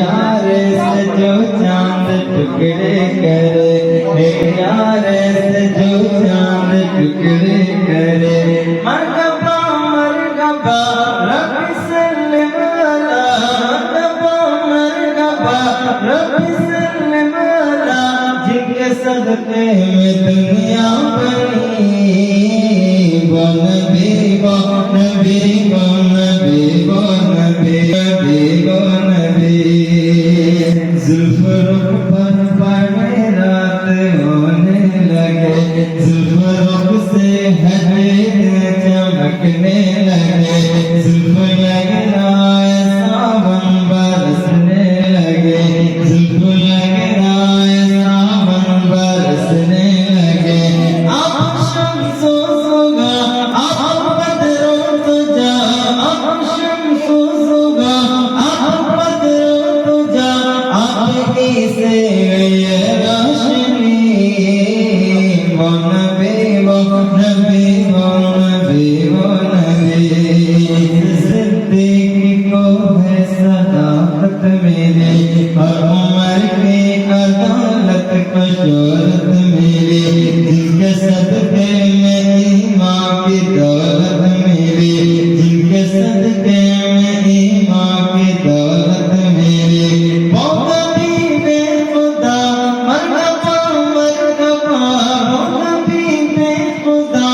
इशारे से जो चांद टुकड़े करे, इशारे से जो चांद टुकड़े करे। मरहबा मरहबा रब सल्लम अला, मरहबा मरहबा रब सल्लम अला, जिनके सदके में दुनिया बनी। वो नबी वो नबी वो नबी वो नबी नबी वो नबी। जुल्फ रुख पर पड़े रात होने लगे, जुल्फ रुख से हटे चमकने लगे। जुल्फ लगराए सावन बरसने लगे, जुल्फ लगराए सावन बरसने लगे। अब शम्सो सुगा अब बदरो तुझा, अब शम्सो सुगा अब बदरो तुझा, आपकी से ये रोशनी। वो नबी वो नबी वो नबी वो नबी। सिद्दीक को है सदाकत मेरी, और उमर की अदालत को शोहरत मेरी। जिनके सदके में ईमान की दौलत मेरी, जिनके सदके में ईमान की दौलत मेरी। वो नबी बेखुदा मरहबा मरहबा, वो नबी बेखुदा